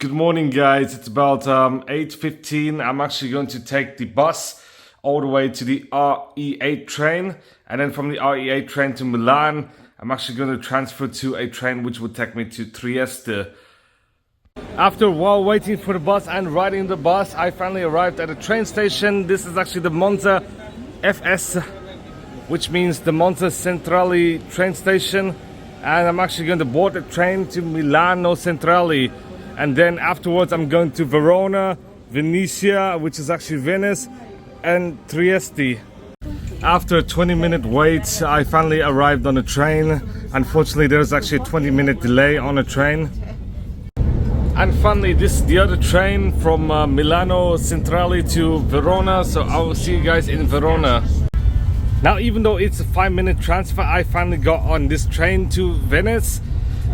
Good morning, guys. It's about 8:15. I'm actually going to take the bus all the way to the RE8 train, and then from the RE8 train to Milan. I'm actually going to transfer to a train which would take me to Trieste. After a while waiting for the bus and riding the bus, I finally arrived at a train station. This is actually the Monza FS, which means the Monza Centrale train station, and I'm actually going to board the train to Milano Centrale. And then afterwards I'm going to Verona, Venice, which is actually Venice, and Trieste. After a 20-minute wait, I finally arrived on the train. Unfortunately, there's actually a 20-minute delay on the train. And finally, this is the other train from Milano Centrale to Verona, so I will see you guys in Verona. Now, even though it's a 5-minute transfer, I finally got on this train to Venice.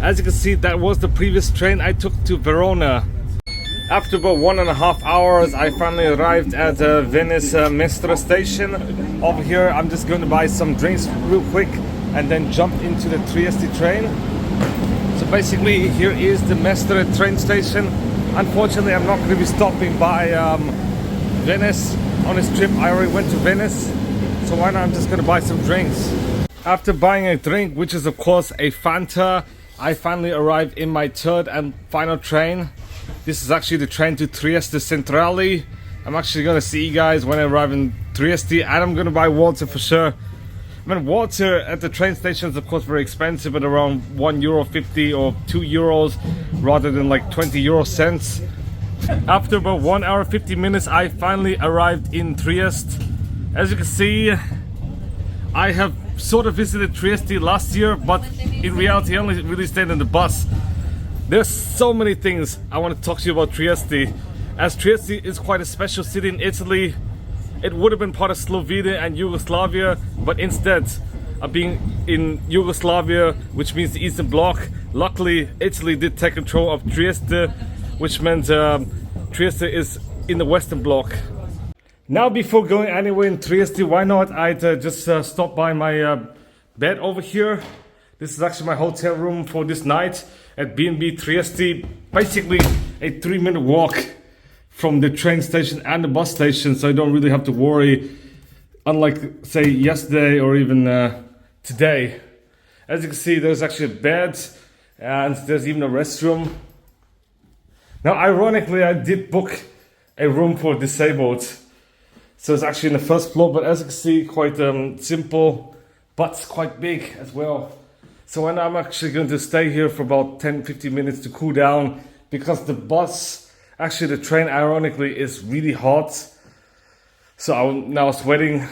As you can see, that was the previous train I took to Verona. After about 1.5 hours, I finally arrived at Venice Mestre station. Over here, I'm just going to buy some drinks real quick and then jump into the Trieste train. So basically, here is the Mestre train station. Unfortunately, I'm not going to be stopping by Venice on this trip. I already went to Venice, so why not? I'm just going to buy some drinks. After buying a drink, which is of course a Fanta, I finally arrived in my third and final train. This is actually the train to Trieste Centrale. I'm actually going to see you guys when I arrive in Trieste, and I'm going to buy water for sure. I mean, water at the train station is of course very expensive, at around €1.50 or €2 rather than like 20 euro cents. After about 1 hour 50 minutes, I finally arrived in Trieste. As you can see, I have sort of visited Trieste last year, but in reality I only really stayed in the bus. There's so many things I want to talk to you about Trieste, as Trieste is quite a special city in Italy. It would have been part of Slovenia and Yugoslavia, but instead of being in Yugoslavia, which means the Eastern Bloc, luckily Italy did take control of Trieste, which meant Trieste is in the Western Bloc. Now, before going anywhere in Trieste, why not I'd just stop by my bed over here. This is actually my hotel room for this night at B&B Trieste. Basically a 3-minute walk from the train station and the bus station, so I don't really have to worry, unlike say yesterday or even today. As you can see, there's actually a bed and there's even a restroom. Now, ironically, I did book a room for disabled. So it's actually in the first floor, but as you can see, quite simple, but quite big as well. So when I'm actually going to stay here for about 10-15 minutes to cool down, because the bus, actually the train ironically is really hot. So I'm now sweating.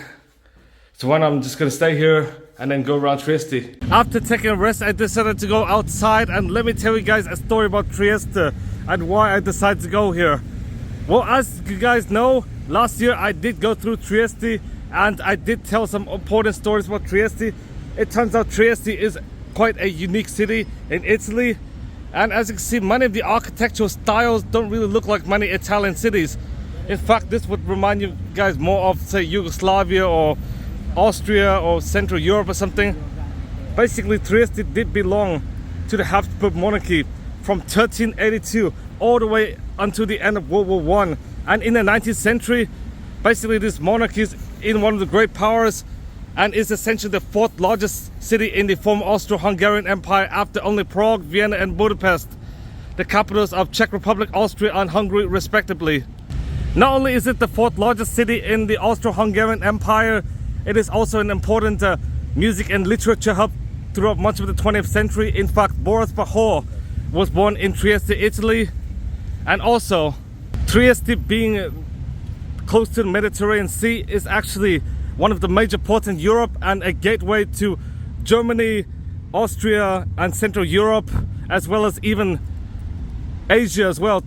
So when I'm just going to stay here and then go around Trieste. After taking a rest, I decided to go outside, and let me tell you guys a story about Trieste and why I decided to go here. Well, as you guys know, last year I did go through Trieste and I did tell some important stories about Trieste. It turns out Trieste is quite a unique city in Italy, and as you can see, many of the architectural styles don't really look like many Italian cities. In fact, this would remind you guys more of say Yugoslavia or Austria or Central Europe or something. Basically, Trieste did belong to the Habsburg monarchy from 1382 all the way until the end of World War I. And in the 19th century, basically this monarchy is in one of the great powers and is essentially the 4th largest city in the former Austro Hungarian Empire after only Prague, Vienna and Budapest, the capitals of Czech Republic, Austria and Hungary respectively. Not only is it the 4th largest city in the Austro Hungarian Empire, it is also an important music and literature hub throughout much of the 20th century. In fact, Boris Pahor was born in Trieste, Italy, and also Trieste, being close to the Mediterranean Sea, is actually one of the major ports in Europe and a gateway to Germany, Austria and Central Europe, as well as even Asia as well.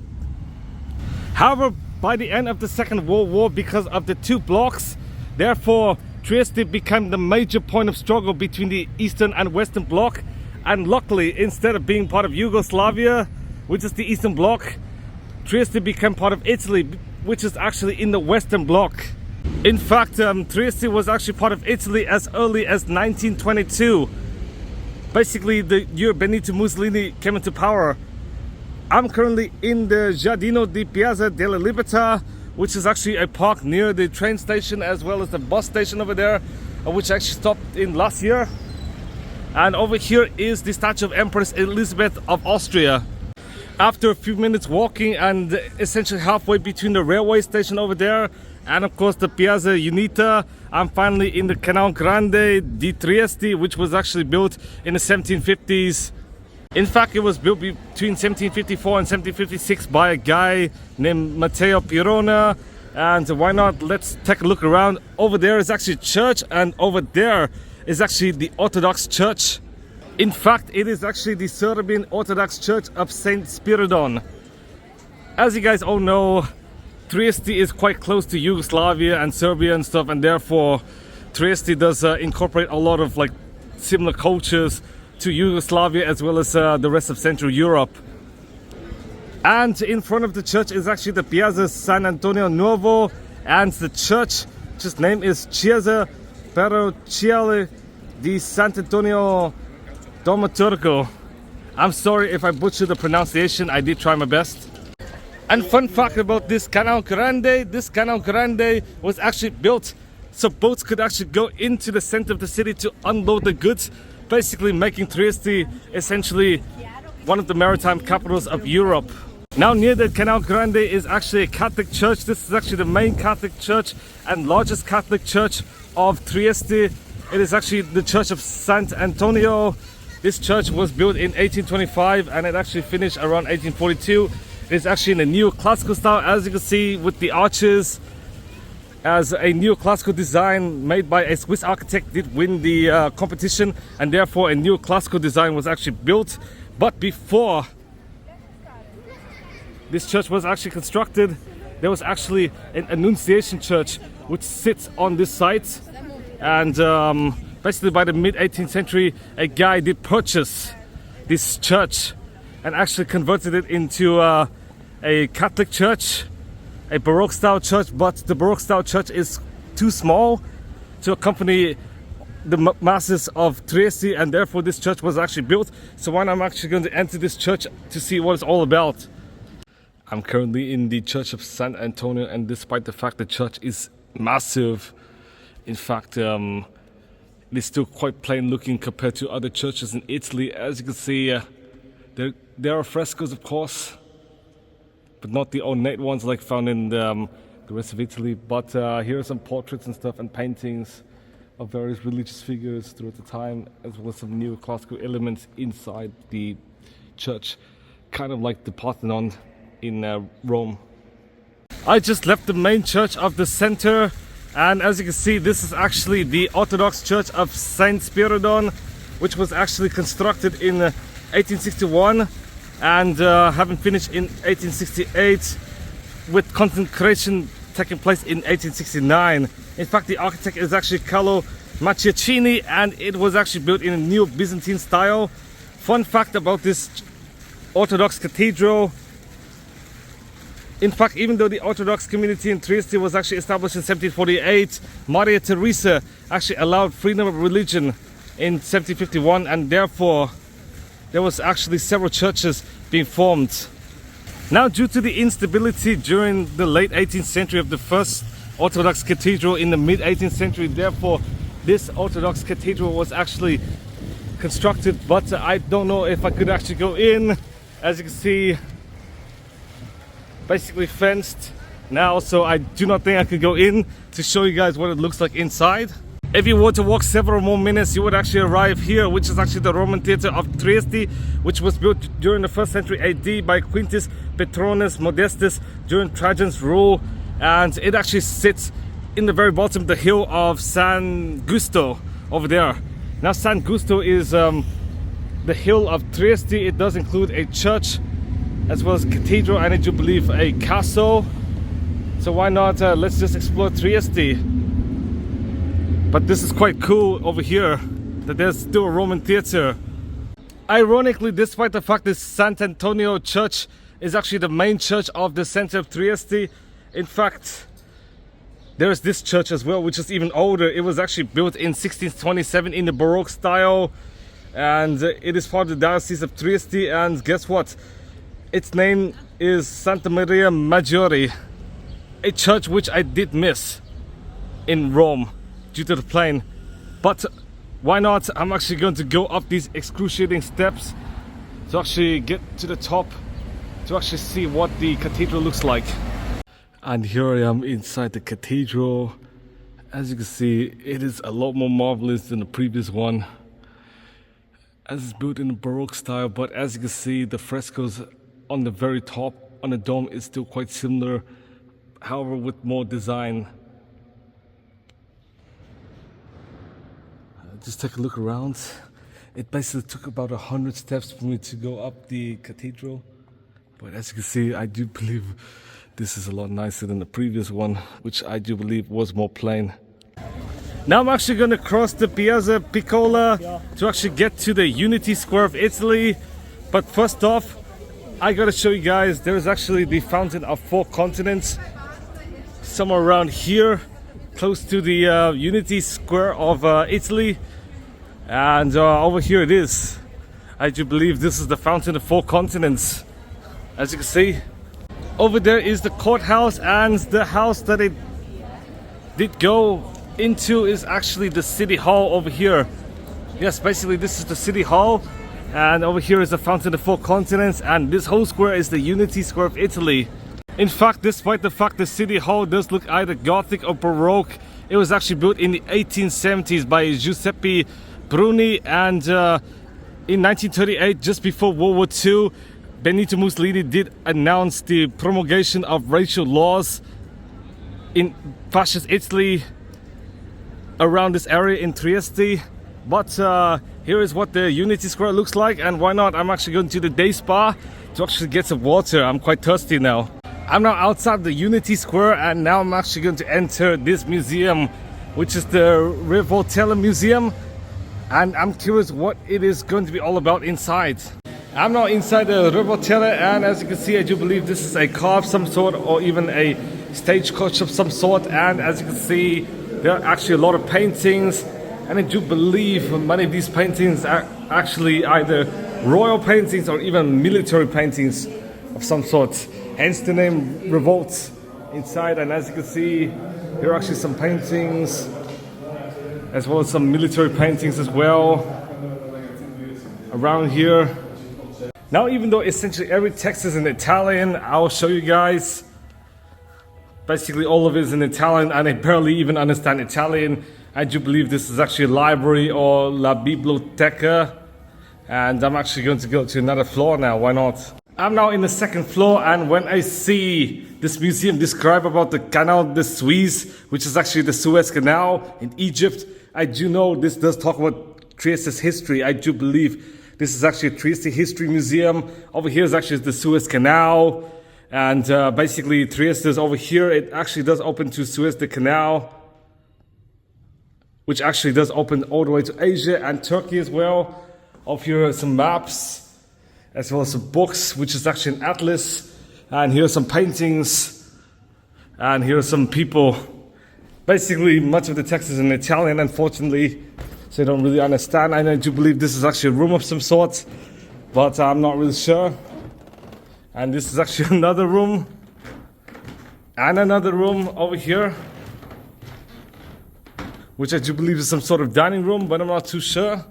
However, by the end of the Second World War, because of the two blocks, therefore Trieste became the major point of struggle between the Eastern and Western Bloc. And luckily, instead of being part of Yugoslavia, which is the Eastern Bloc, Trieste became part of Italy, which is actually in the Western Bloc. In fact, Trieste was actually part of Italy as early as 1922. Basically, the year Benito Mussolini came into power. I'm currently in the Giardino di Piazza della Libertà, which is actually a park near the train station as well as the bus station over there, which I actually stopped in last year. And over here is the statue of Empress Elizabeth of Austria. After a few minutes walking and essentially halfway between the railway station over there and of course the Piazza Unita, I'm finally in the Canal Grande di Trieste, which was actually built in the 1750s. In fact, it was built between 1754 and 1756 by a guy named Matteo Pirona. And why not, let's take a look around. Over there is actually a church, and over there is actually the Orthodox Church. In fact, it is actually the Serbian Orthodox Church of Saint Spiridon. As you guys all know, Trieste is quite close to Yugoslavia and Serbia and stuff, and therefore Trieste does incorporate a lot of like similar cultures to Yugoslavia as well as the rest of Central Europe. And in front of the church is actually the Piazza San Antonio Nuovo, and the church, whose name is Chiesa Parrocchiale di Sant'Antonio Domaturgo. I'm sorry if I butchered the pronunciation, I did try my best. And fun fact about this Canal Grande was actually built so boats could actually go into the center of the city to unload the goods, basically making Trieste essentially one of the maritime capitals of Europe. Now near the Canal Grande is actually a Catholic church. This is actually the main Catholic church and largest Catholic church of Trieste. It is actually the Church of Sant Antonio. This church was built in 1825 and it actually finished around 1842. It is actually in a neoclassical style, as you can see, with the arches. As a neoclassical design made by a Swiss architect did win the competition, and therefore a neoclassical design was actually built. But before this church was actually constructed, there was actually an Annunciation church which sits on this site, and basically by the mid 18th century a guy did purchase this church and actually converted it into a Catholic church, a Baroque style church, but the Baroque style church is too small to accompany the masses of Trieste, and therefore this church was actually built. So I'm actually going to enter this church to see what it's all about. I'm currently in the Church of San Antonio, and despite the fact the church is massive, in fact it is still quite plain looking compared to other churches in Italy. As you can see, there are frescoes of course, but not the ornate ones like found in the rest of Italy. But here are some portraits and stuff and paintings of various religious figures throughout the time, as well as some neoclassical elements inside the church, kind of like the Parthenon in Rome. I just left the main church of the center, and as you can see, this is actually the Orthodox Church of Saint Spiridon, which was actually constructed in 1861 and having finished in 1868, with consecration taking place in 1869. In fact, the architect is actually Carlo Macchiacini, and it was actually built in a Neo-Byzantine style. Fun fact about this Orthodox cathedral: in fact, even though the Orthodox community in Trieste was actually established in 1748, Maria Theresa actually allowed freedom of religion in 1751, and therefore there was actually several churches being formed. Now, due to the instability during the late 18th century of the first Orthodox cathedral in the mid 18th century, therefore this Orthodox cathedral was actually constructed, but I don't know if I could actually go in. As you can see, basically fenced now, so I do not think I could go in to show you guys what it looks like inside. If you were to walk several more minutes, you would actually arrive here, which is actually the Roman Theatre of Trieste, which was built during the 1st century AD by Quintus Petronius Modestus during Trajan's rule, and it actually sits in the very bottom of the hill of San Giusto over there. Now, San Giusto is the hill of Trieste. It does include a church as well as a cathedral, and I do believe a castle. So why not let's just explore Trieste. But this is quite cool over here that there's still a Roman theatre. Ironically, despite the fact this Sant'Antonio church is actually the main church of the center of Trieste, in fact there is this church as well, which is even older. It was actually built in 1627 in the Baroque style, and it is part of the Diocese of Trieste. And guess what? Its name is Santa Maria Maggiore, a church which I did miss in Rome due to the plane. But why not? I'm actually going to go up these excruciating steps to actually get to the top to actually see what the cathedral looks like. And here I am inside the cathedral. As you can see, it is a lot more marvelous than the previous one, as it's built in the Baroque style. But as you can see, the frescoes on the very top on the dome is still quite similar, however with more design. Just take a look around. It basically took about 100 steps for me to go up the cathedral, but as you can see, I do believe this is a lot nicer than the previous one, which I do believe was more plain. Now I'm actually going to cross the Piazza Piccola to actually get to the Unity Square of Italy. But first off, I gotta show you guys, there's actually the Fountain of Four Continents somewhere around here, close to the Unity Square of Italy. And over here it is. I do believe this is the Fountain of Four Continents. As you can see, over there is the courthouse, and the house that it did go into is actually the city hall over here. Yes, basically this is the city hall, and over here is the Fountain of Four Continents, and this whole square is the Unity Square of Italy. In fact, despite the fact the city hall does look either Gothic or Baroque, it was actually built in the 1870s by Giuseppe Bruni, and in 1938, just before World War II, Benito Mussolini did announce the promulgation of racial laws in fascist Italy around this area in Trieste. But here is what the Unity Square looks like, and why not? I'm actually going to the day spa to actually get some water. I'm quite thirsty now. I'm now outside the Unity Square, and now I'm actually going to enter this museum, which is the Revotella Museum, and I'm curious what it is going to be all about inside. I'm now inside the Revotella, and as you can see, I do believe this is a car of some sort, or even a stagecoach of some sort. And as you can see, there are actually a lot of paintings, and I do believe many of these paintings are actually either royal paintings or even military paintings of some sort. Hence the name Revolt inside. And as you can see, there are actually some paintings, as well as some military paintings as well around here. Now, even though essentially every text is in Italian, I'll show you guys. Basically all of it is in Italian, and I barely even understand Italian. I do believe this is actually a library or la biblioteca, and I'm actually going to go to another floor now. Why not? I'm now in the second floor, and when I see this museum describe about the Canal de Suez, which is actually the Suez Canal in Egypt, I do know this does talk about Trieste's history. I do believe this is actually a Trieste History Museum. Over here is actually the Suez Canal. And basically Trieste is over here. It actually does open to Suez the Canal, which actually does open all the way to Asia and Turkey as well. Over here are some maps, as well as some books, which is actually an atlas. And here are some paintings. And here are some people. Basically, much of the text is in Italian, unfortunately, so I don't really understand. I do believe this is actually a room of some sort, but I'm not really sure. And this is actually another room, and another room over here, which I do believe is some sort of dining room, but I'm not too sure.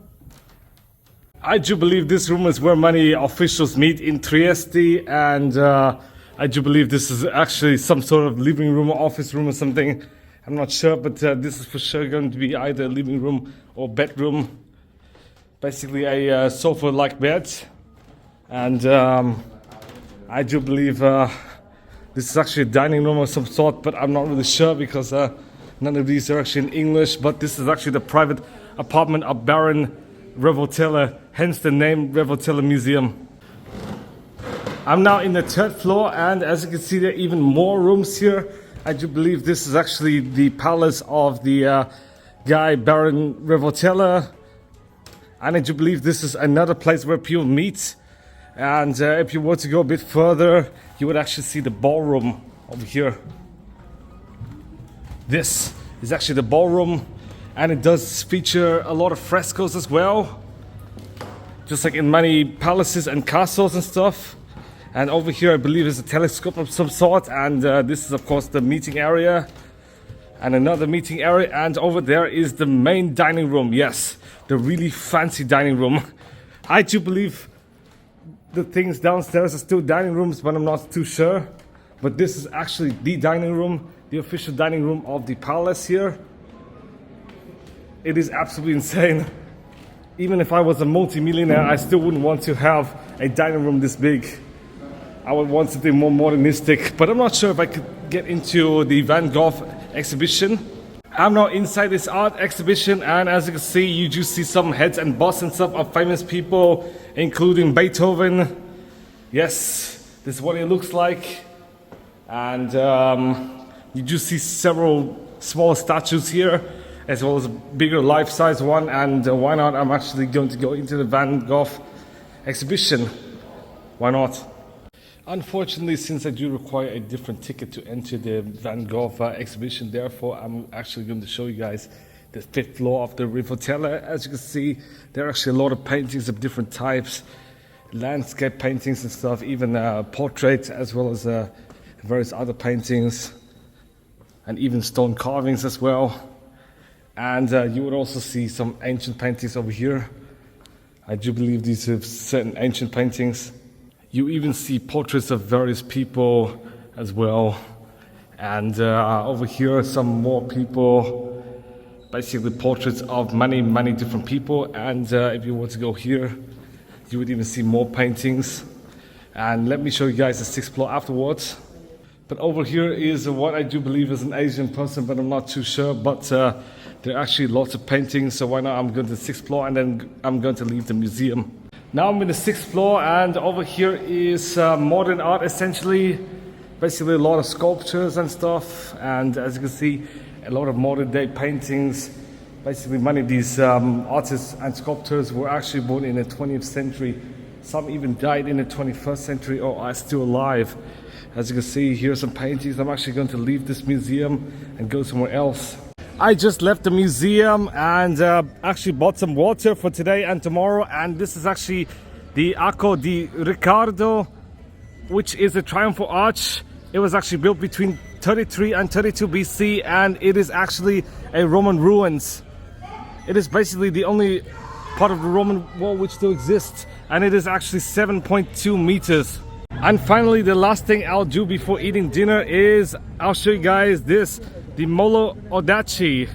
I do believe this room is where many officials meet in Trieste, and I do believe this is actually some sort of living room or office room or something. I'm not sure, but this is for sure going to be either a living room or bedroom. Basically a sofa-like bed. And I do believe this is actually a dining room of some sort, but I'm not really sure because none of these are actually in English. But this is actually the private apartment of Baron Revotella, hence the name Revotella Museum. I'm now in the third floor, and as you can see, there are even more rooms here. I do believe this is actually the palace of the guy Baron Revotella, and I do believe this is another place where people meet. And if you were to go a bit further, you would actually see the ballroom over here. This is actually the ballroom, and it does feature a lot of frescoes as well, just like in many palaces and castles and stuff. And over here, I believe, is a telescope of some sort. And this is, of course, the meeting area. And another meeting area. And over there is the main dining room. Yes, the really fancy dining room. I do believe the things downstairs are still dining rooms, but I'm not too sure. But this is actually the dining room, the official dining room of the palace here. It is absolutely insane. Even if I was a multi-millionaire, I still wouldn't want to have a dining room this big. I would want something more modernistic, but I'm not sure if I could get into the Van Gogh exhibition. I'm now inside this art exhibition, and as you can see, you do see some heads and busts and stuff of famous people, including Beethoven. Yes, this is what it looks like. And you do see several smaller statues here, as well as a bigger life-size one. And why not? I'm actually going to go into the Van Gogh exhibition. Why not? Unfortunately, since I do require a different ticket to enter the Van Gogh exhibition, therefore I'm actually going to show you guys the 5th floor of the Revotella. As you can see, there are actually a lot of paintings of different types, landscape paintings and stuff, even portraits, as well as various other paintings, and even stone carvings as well. And you would also see some ancient paintings over here. I do believe these are certain ancient paintings. You even see portraits of various people as well. And over here, some more people, basically portraits of many, many different people. And if you were to go here, you would even see more paintings. And let me show you guys the 6th floor afterwards. But over here is what I do believe is an Asian person, but I'm not too sure. But there are actually lots of paintings, so why not? I'm going to the 6th floor and then I'm going to leave the museum. Now I'm in the 6th floor, and over here is modern art essentially. Basically a lot of sculptures and stuff, and as you can see, a lot of modern day paintings. Basically many of these artists and sculptors were actually born in the 20th century. Some even died in the 21st century or are still alive. As you can see, here are some paintings. I'm actually going to leave this museum and go somewhere else. I just left the museum and actually bought some water for today and tomorrow. And this is actually the Arco di Riccardo, which is a triumphal arch. It was actually built between 33 and 32 BC, and it is actually a Roman ruins. It is basically the only part of the Roman wall which still exists, and it is actually 7.2 meters. And finally, the last thing I'll do before eating dinner is I'll show you guys this, the Molo Audace,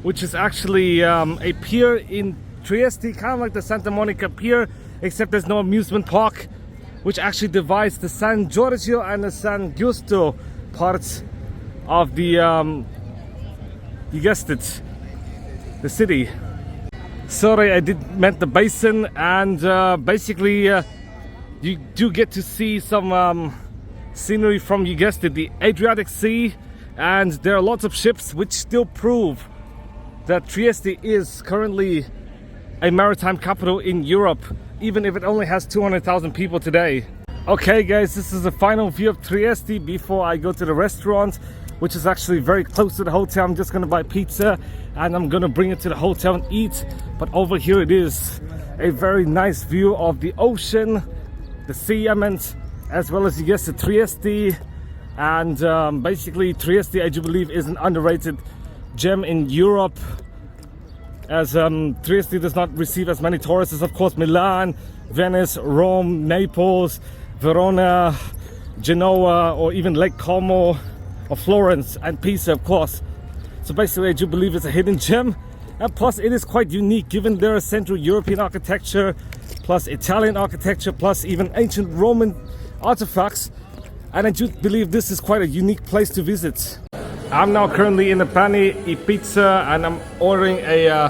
which is actually a pier in Trieste, kind of like the Santa Monica pier, except there's no amusement park, which actually divides the San Giorgio and the San Giusto parts of the, you guessed it, the city. Sorry, I did meant the basin, and basically you do get to see some scenery from, you guessed it, the Adriatic Sea. And there are lots of ships which still prove that Trieste is currently a maritime capital in Europe, even if it only has 200,000 people today. Okay guys, this is the final view of Trieste before I go to the restaurant, which is actually very close to the hotel. I'm just gonna buy pizza and I'm gonna bring it to the hotel and eat. But over here it is a very nice view of the ocean, the sea I meant, as well as, you guessed it, Trieste. And basically Trieste, I do believe, is an underrated gem in Europe, as Trieste does not receive as many tourists as, of course, Milan, Venice, Rome, Naples, Verona, Genoa, or even Lake Como, or Florence and Pisa, of course. So basically I do believe it's a hidden gem, and plus it is quite unique given their Central European architecture, plus Italian architecture, plus even ancient Roman artifacts. And I do believe this is quite a unique place to visit. I'm now currently in the Pane pizza, and I'm ordering a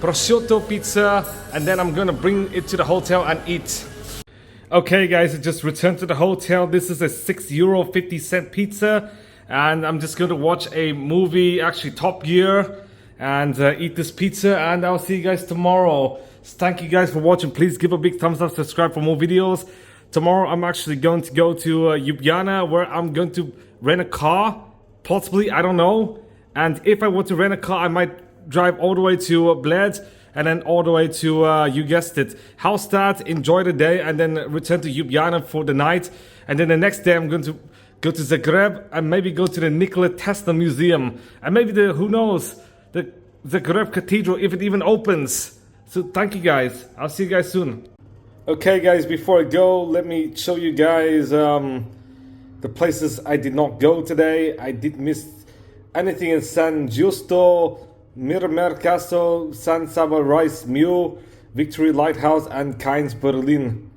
prosciutto pizza, and then I'm gonna bring it to the hotel and eat. Okay guys, I just returned to the hotel. This is a €6.50 pizza, and I'm just gonna watch a movie, actually Top Gear, and eat this pizza, and I'll see you guys tomorrow. So thank you guys for watching. Please give a big thumbs up, subscribe for more videos. Tomorrow I'm actually going to go to Ljubljana, where I'm going to rent a car, possibly, I don't know. And if I were to rent a car, I might drive all the way to Bled and then all the way to, you guessed it, Hallstatt, enjoy the day, and then return to Ljubljana for the night. And then the next day I'm going to go to Zagreb and maybe go to the Nikola Tesla Museum. And maybe who knows, the Zagreb Cathedral, if it even opens. So thank you guys. I'll see you guys soon. Okay guys, before I go, let me show you guys the places I did not go today. I did miss anything in San Giusto, Miramare Castle, San Saba Rice Mule, Victory Lighthouse and Kainz Berlin.